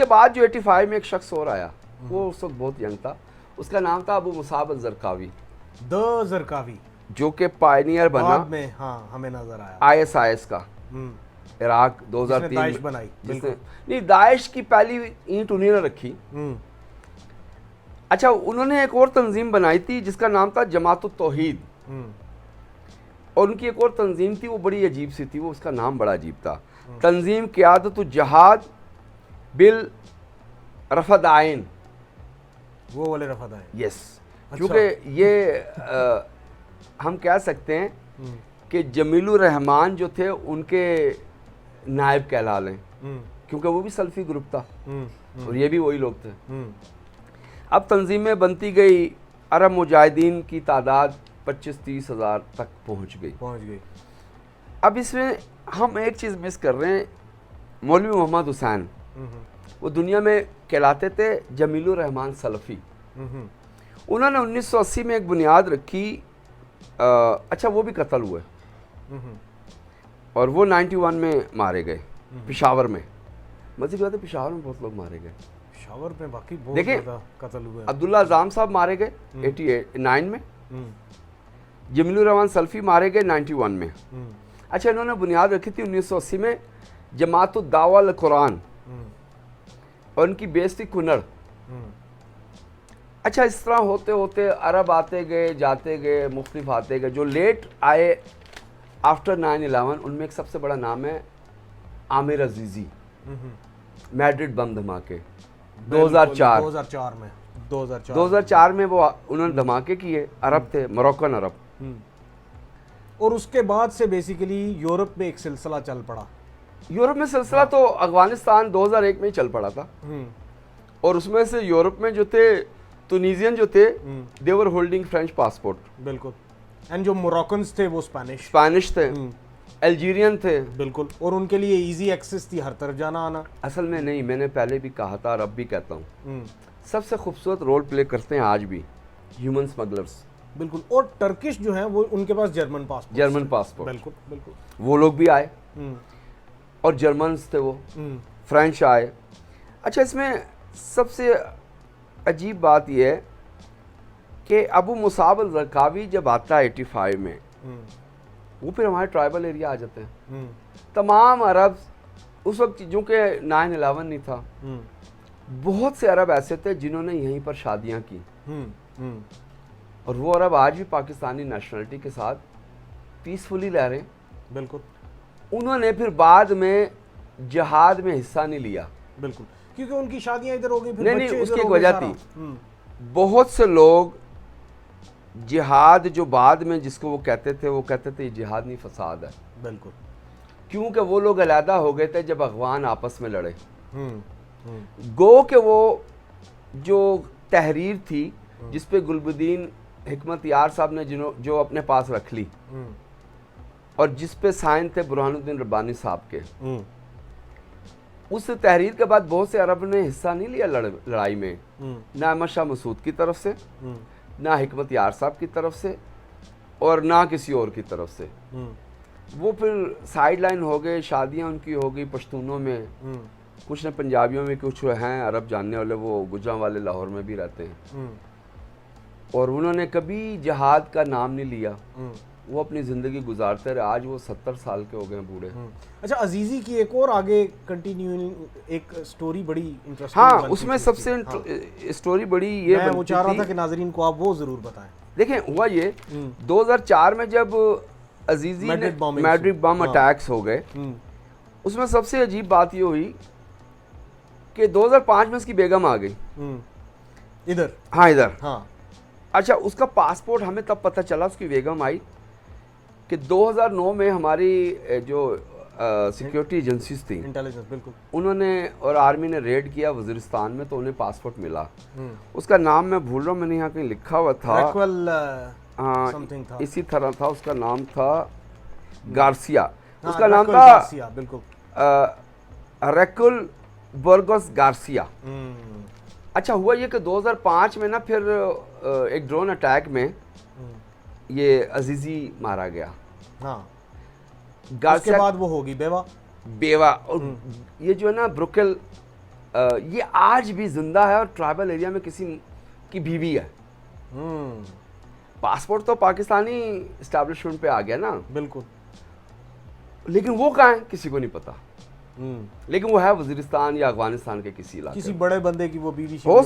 उसके बाद जो 85 में एक शख्स और आया, वो उस वक्त बहुत यंग था, उसका नाम था अबू मुसाब अल-ज़रक़ावी, ज़रक़ावी, जो कि पायनियर बना बाद में हाँ हमें नजर आया ISIS का, इराक 2003 दाइश बनाई, जिसने नहीं दाइश की पहली ईंट उन्हीं ने रखी। अच्छा, उन्होंने एक और तंजीम बनाई थी जिसका नाम था जमात तौहीद, और उनकी एक और तंजीम थी, वो बड़ी अजीब सी थी, वो उसका नाम बड़ा अजीब था, तंजीम क़ियादत जहाद बिल रफ़दाइन, वो वाले रफ़दाइन, यस। क्योंकि ये हम कह सकते हैं कि जमीलुर रहमान जो थे उनके नायब कहला लें, क्योंकि वो भी सल्फी ग्रुप था और ये भी वही लोग थे। अब तंजीमें बनती गई, अरब मुजाहिदीन की तादाद 25-30 हज़ार तक पहुंच गई। अब इसमें हम एक चीज़ मिस कर रहे हैं, मौलवी मोहम्मद हुसैन, वो दुनिया में कहलाते थे जमीलुर रहमान सलफ़ी। उन्होंने 1980 में एक बुनियाद रखी, अच्छा वो भी कत्ल हुए और वो 91 में मारे गए पेशावर में। मज़े की बात है, पेशावर में बहुत लोग मारे गए, पेशावर में बाकी बहुत देखिए कत्ल हुए। अब्दुल्ला अज़ाम साहब मारे गए 89 में, जमीलुर रहमान सल्फ़ी मारे गए 91 में। अच्छा, इन्होंने बुनियाद रखी थी 1980 में जमात दावा अल कुरान, और उनकी बेस थी कुनड़। अच्छा, इस तरह होते होते अरब आते गए जाते गए, मुख्तलिफ आते गए। जो लेट आए आफ्टर 9/11, उनमें एक सबसे बड़ा नाम है आमिर अजीज़ी, मैड्रिड बम धमाके 2004 में वो उन्होंने धमाके किए, अरब थे, मोरक्कन अरब। और उसके बाद से बेसिकली यूरोप में एक सिलसिला चल पड़ा। यूरोप में सिलसिला तो अफगानिस्तान 2001 में ही चल पड़ा था, और उसमें से यूरोप में जो थे तुनीजियन जो थे, दे वर होल्डिंग फ्रेंच पासपोर्ट, बिल्कुल, एंड जो मोरक्कन्स थे वो स्पेनिश थे, अल्जीरियन थे, बिल्कुल, और उनके लिए इजी एक्सेस थी हर तरफ जाना आना। असल में नहीं, मैंने पहले भी कहा था और अब भी कहता हूँ, सबसे खूबसूरत रोल प्ले करते हैं आज भी ह्यूमन स्मगलर्स। बिल्कुल, और टर्किश जो है वो उनके पास जर्मन पासपोर्ट, बिल्कुल बिल्कुल, वो लोग भी आए और जर्मन्स थे वो, फ्रेंच आए। अच्छा, इसमें सबसे अजीब बात यह है कि अबू मुसाब अल-ज़रक़ावी जब आता है 85 में, वो फिर हमारे ट्राइबल एरिया आ जाते हैं। तमाम अरब उस वक्त, जो कि 9/11 नहीं था, बहुत से अरब ऐसे थे जिन्होंने यहीं पर शादियां की, और वो अरब आज भी पाकिस्तानी नेशनलिटी के साथ पीसफुली रह रहे हैं। बिल्कुल, उन्होंने फिर बाद में जिहाद में हिस्सा नहीं लिया, बिल्कुल, क्योंकि उनकी शादियां इधर हो गई, फिर नहीं, उसकी एक वजह थी, बहुत से लोग जिहाद जो बाद में जिसको वो कहते थे जिहाद नहीं फसाद है। बिल्कुल, क्योंकि वो लोग अलहदा हो गए थे जब अफगान आपस में लड़े। गो के वो जो तहरीर थी जिस पे गुलबुद्दीन हिकमत यार साहब ने जो अपने पास रख ली, और जिस पे साइन थे बुरहानुद्दीन रब्बानी साहब के, उस तहरीर के बाद बहुत से अरब ने हिस्सा नहीं लिया लड़ाई में, ना अहमद शाह मसूद की तरफ से, ना हिकमत यार साहब की तरफ से, और ना किसी और की तरफ से। वो फिर साइड लाइन हो गए, शादियां उनकी हो गई पश्तूनों में, कुछ ने पंजाबियों में, कुछ हैं अरब जानने वाले, वो गुजरां वाले लाहौर में भी रहते हैं, और उन्होंने कभी जिहाद का नाम नहीं लिया, वो अपनी ज़िंदगी गुजारते रहे। आज वो 70 साल के हो गए बूढ़े। अच्छा, अजीज़ी की एक और आगे कंटिन्यू एक स्टोरी बड़ी इंटरेस्टिंग, हाँ, उसमें सबसे स्टोरी बड़ी ये मैं वो चाह रहा था कि नाजरीन को आप वो ज़रूर बताएं। देखें, हुआ ये 2004 में जब अजीज़ी ने मैड्रिड बम अटैक्स हो गए, उसमें सबसे अजीब बात ये हुई कि 2005 में उसकी बेगम आ गई इधर। हाँ, इधर। हाँ, अच्छा, उसका पासपोर्ट हमें तब पता चला, उसकी बेगम आई कि 2009 में हमारी जो सिक्योरिटी एजेंसीज थी, इंटेलिजेंस, बिल्कुल, उन्होंने और आर्मी ने रेड किया वजीरिस्तान में, तो उन्हें पासपोर्ट मिला। उसका नाम मैं भूल रहा हूँ, मैंने यहाँ कहीं लिखा हुआ था, हाँ, इसी तरह था, उसका नाम था गार्सिया, उसका नाम था, बिल्कुल, रैकुल बर्गोस गार्सिया। अच्छा, हुआ ये कि 2005 में ना फिर एक ड्रोन अटैक में ये अजीज़ी मारा गया। हाँ, गार्सिया उसके बाद वो होगी बेवा। और ये जो है ना ब्रुकेल ये आज भी जिंदा है और ट्राइबल एरिया में किसी की बीवी है। पासपोर्ट तो पाकिस्तानी इस्टेब्लिशमेंट पे आ गया ना, बिल्कुल, लेकिन वो कहाँ है किसी को नहीं पता। लेकिन वो है वजीरिस्तान या अफगानिस्तान के किसी इलाके किसी बड़े बंदे की वो बीवी हो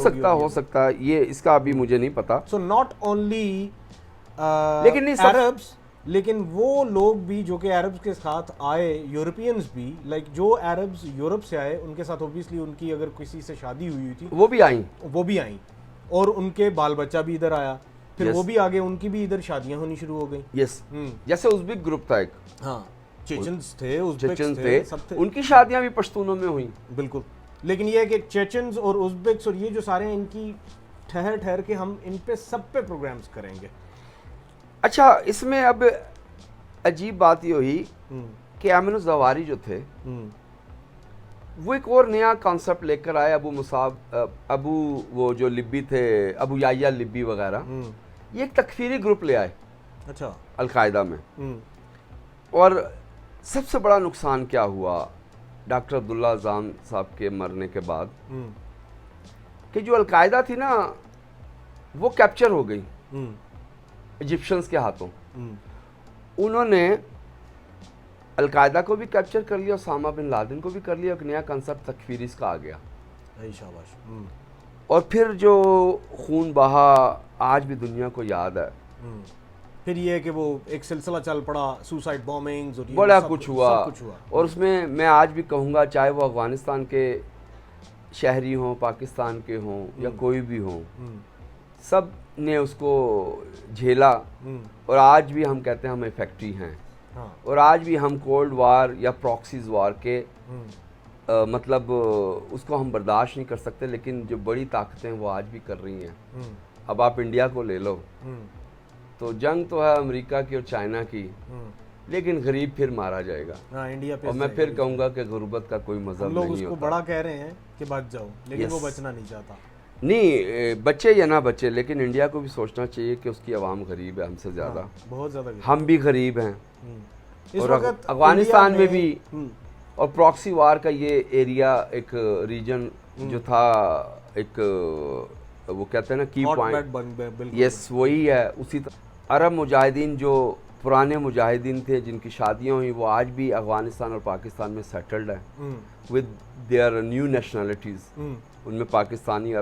सकता है, ये इसका अभी मुझे नहीं पता। सो नॉट ओनली लेकिन नहीं अरब्स, लेकिन वो लोग भी जो कि अरब्स के साथ आए, यूरोपियंस भी, लाइक जो अरब्स यूरोप से आए उनके साथ ऑब्वियसली उनकी अगर किसी से शादी हुई थी वो भी आई, और उनके बाल बच्चा भी इधर आया, फिर वो भी आगे उनकी भी इधर शादियां होनी शुरू हो गई। यस, जैसे उज़्बेक ग्रुप था एक, हाँ, चेचन्स थे, उज़्बेक्स थे, सब थे, उनकी शादियां भी पश्तूनों में हुई। बिल्कुल, लेकिन ये है कि चेचन्स और उज़्बेक्स और ये जो सारे हैं, इनकी ठहर के हम इन पे सब पे प्रोग्राम्स करेंगे। अच्छा, इसमें अब अजीब बात ये हुई कि अमीन ज़वारी जो थे वो एक और नया कॉन्सेप्ट लेकर आए। अबू वो जो लिब्बी थे, अबू याया लिब्बी वगैरह, ये एक तकफीरी ग्रुप ले आए, अच्छा, अलकायदा में। और सबसे बड़ा नुकसान क्या हुआ डॉक्टर अब्दुल्ला अज़ाम साहब के मरने के बाद, कि जो अलकायदा थी ना वो कैप्चर हो गई इजिप्शियंस के हाथों। उन्होंने अलकायदा को भी कैप्चर कर लिया, ओसामा बिन लादेन को भी कर लिया। एक नया कंसेप्ट तकफीरीज का आ गया। शाबाश। और फिर जो खून बहा आज भी दुनिया को याद है। फिर ये कि वो एक सिलसिला चल पड़ा, सुसाइड बॉम्बिंग्स और बड़ा कुछ हुआ। और उसमें मैं आज भी कहूँगा, चाहे वो अफगानिस्तान के शहरी हों, पाकिस्तान के हों या कोई भी हों, सब ने उसको झेला। और आज भी हम कहते हैं हम इफेक्टिव हैं। हाँ। और आज भी हम कोल्ड वार या प्रॉक्सीज वार के मतलब उसको हम बर्दाश्त नहीं कर सकते, लेकिन जो बड़ी ताकतें वो आज भी कर रही हैं। अब आप इंडिया को ले लो, तो जंग तो है अमेरिका की और चाइना की, लेकिन गरीब फिर मारा जाएगा। हाँ, इंडिया पे। और मैं फिर कहूँगा कि गुर्बत का कोई मज़हब नहीं होता। लोग उसको बड़ा कह रहे हैं कि बच जाओ, लेकिन वो बचना नहीं चाहता। नहीं, बच्चे या ना बच्चे, लेकिन इंडिया को भी सोचना चाहिए कि उसकी आवाम गरीब है हमसे ज़्यादा। हाँ, बहुत ज़्यादा। हम भी गरीब हैं। और अफगानिस्तान में भी, और प्रॉक्सी वार का ये एरिया एक रीजन जो था, एक वो कहते हैं ना की पॉइंट, यस वही है। उसी अरब मुजाहिदीन जो पुराने मुजाहिदीन थे जिनकी शादियाँ हुई, वो आज भी अफगानिस्तान और पाकिस्तान में सेटल्ड है विद देयर न्यू नेशनलिटीज़। उनमें पाकिस्तानी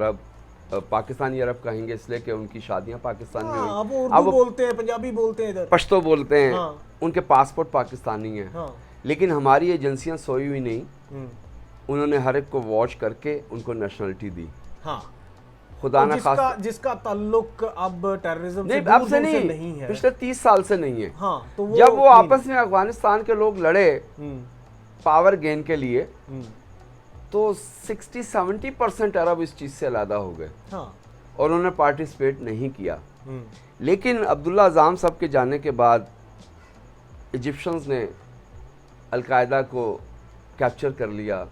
अरब कहेंगे इसलिए कि उनकी शादियां पाकिस्तान में हुई। अब वो बोलते हैं, पंजाबी बोलते हैं, इधर पश्तो बोलते हैं। हाँ। उनके पासपोर्ट पाकिस्तानी हैं। हाँ। लेकिन हमारी एजेंसियां सोई हुई नहीं, उन्होंने हर एक को वॉच करके उनको नेशनलिटी दी। हाँ। खुदा ना खास्ता जिसका ताल्लुक अब टेररिज्म से अब से नहीं है, पिछले 30 साल से नहीं है। हाँ, तो जब वो आपस में अफगानिस्तान के लोग लड़े पावर गेन के लिए, तो 60-70% अरब इस चीज़ से अलहदा हो गए। हाँ। और उन्होंने पार्टिसिपेट नहीं किया। लेकिन अब्दुल्ला अज़ाम साहब के जाने के बाद इजिप्शियंस ने अलकायदा को कैप्चर कर लिया।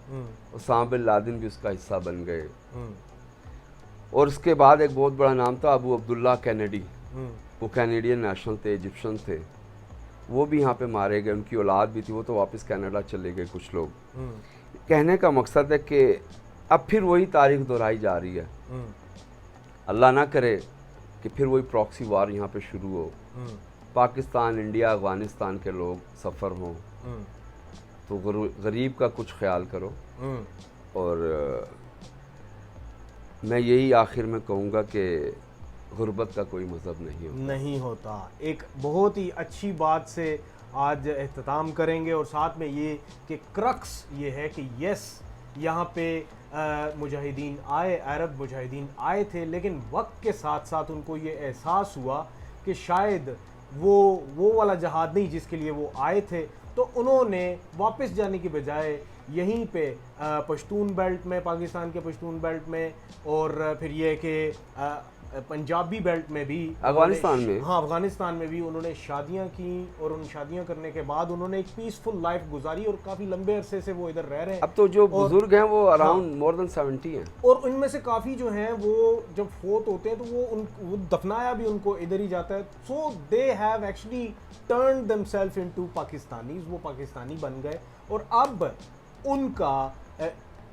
ओसामा बिन लादेन भी उसका हिस्सा बन गए। और उसके बाद एक बहुत बड़ा नाम था अबू अब्दुल्ला कैनेडी, वो कैनेडियन नेशनल थे, इजिप्शियन थे। वो भी यहाँ पे मारे गए, उनकी औलाद भी थी, वो तो वापस कनाडा चले गए कुछ लोग। कहने का मकसद है कि अब फिर वही तारीख दोहराई जा रही है। अल्लाह ना करे कि फिर वही प्रॉक्सी वार यहाँ पे शुरू हो, पाकिस्तान, इंडिया, अफगानिस्तान के लोग सफ़र हों। तो गरीब का कुछ ख्याल करो। और मैं यही आखिर में कहूँगा कि गुर्बत का कोई मज़हब नहीं होता। एक बहुत ही अच्छी बात से आज एहतमाम करेंगे, और साथ में ये कि क्रक्स ये है कि यस, यहाँ पे मुजाहिदीन आए, अरब मुजाहिदीन आए थे, लेकिन वक्त के साथ साथ उनको ये एहसास हुआ कि शायद वो वाला जहाद नहीं जिसके लिए वो आए थे। तो उन्होंने वापस जाने की बजाय यहीं पे पश्तून बेल्ट में, पाकिस्तान के पश्तून बेल्ट में, और फिर ये कि पंजाबी बेल्ट में भी, अफगानिस्तान में, हाँ अफगानिस्तान में भी उन्होंने शादियां की। और उन शादियां करने के बाद उन्होंने एक पीसफुल लाइफ गुजारी, और काफ़ी लंबे अरसे से वो इधर रह रहे हैं। अब तो जो बुजुर्ग हैं वो अराउंड मोर देन 70 हैं। और उनमें से काफ़ी जो हैं वो जब फोत होते हैं तो वो दफनाया भी उनको इधर ही जाता है। So they have actually turn themselves into Pakistanis, वो पाकिस्तानी बन गए। और अब उनका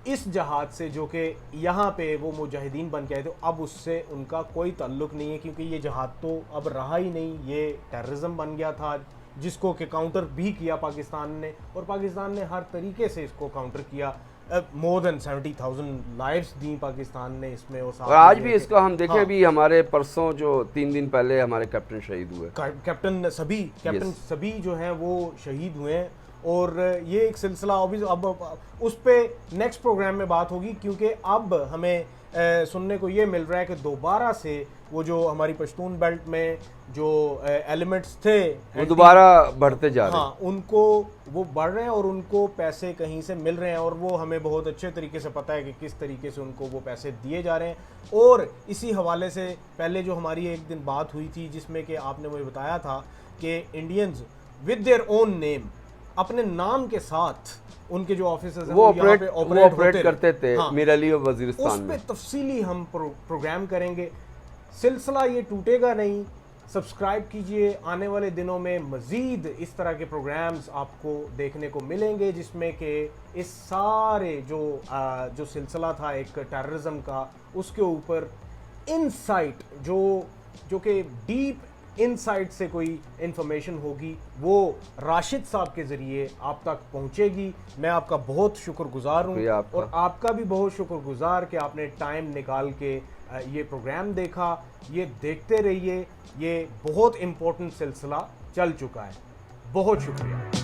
इस जहाज से जो कि यहाँ पे वो मुजाहिदीन बन के आए थे, अब उससे उनका कोई ताल्लुक नहीं है, क्योंकि ये जहाज तो अब रहा ही नहीं, ये टेररिज्म बन गया था, जिसको कि काउंटर भी किया पाकिस्तान ने, और पाकिस्तान ने हर तरीके से इसको काउंटर किया। मोर देन 70,000 लाइव्स दी पाकिस्तान ने इसमें। और आज भी इसको हम देखें, हाँ। अभी हमारे परसों जो 3 दिन पहले हमारे कैप्टन शहीद हुए, कैप्टन सभी जो हैं वो शहीद हुए हैं। और ये एक सिलसिला अब उस पे नेक्स्ट प्रोग्राम में बात होगी, क्योंकि अब हमें सुनने को ये मिल रहा है कि दोबारा से वो जो हमारी पश्तून बेल्ट में जो एलिमेंट्स थे वो दोबारा बढ़ते जा रहे हैं। हाँ, उनको वो बढ़ रहे हैं और उनको पैसे कहीं से मिल रहे हैं, और वो हमें बहुत अच्छे तरीके से पता है कि किस तरीके से उनको वो पैसे दिए जा रहे हैं। और इसी हवाले से पहले जो हमारी एक दिन बात हुई थी, जिसमें कि आपने मुझे बताया था कि Indians with their own name, अपने नाम के साथ उनके जो ऑफिसर्स हैं वो ऑपरेट करते थे। हाँ, मीर अली और वजीरिस्तान में। उस पे तफसीली हम प्रोग्राम करेंगे। सिलसिला ये टूटेगा नहीं, सब्सक्राइब कीजिए। आने वाले दिनों में मज़ीद इस तरह के प्रोग्राम्स आपको देखने को मिलेंगे, जिसमें कि इस सारे जो सिलसिला था एक टेररिज्म का, उसके ऊपर इनसाइट जो कि डीप इनसाइट से कोई इन्फॉर्मेशन होगी, वो राशिद साहब के ज़रिए आप तक पहुंचेगी। मैं आपका बहुत शुक्रगुजार हूँ, और आपका भी बहुत शुक्रगुजार कि आपने टाइम निकाल के ये प्रोग्राम देखा। ये देखते रहिए, ये बहुत इम्पोर्टेंट सिलसिला चल चुका है। बहुत शुक्रिया।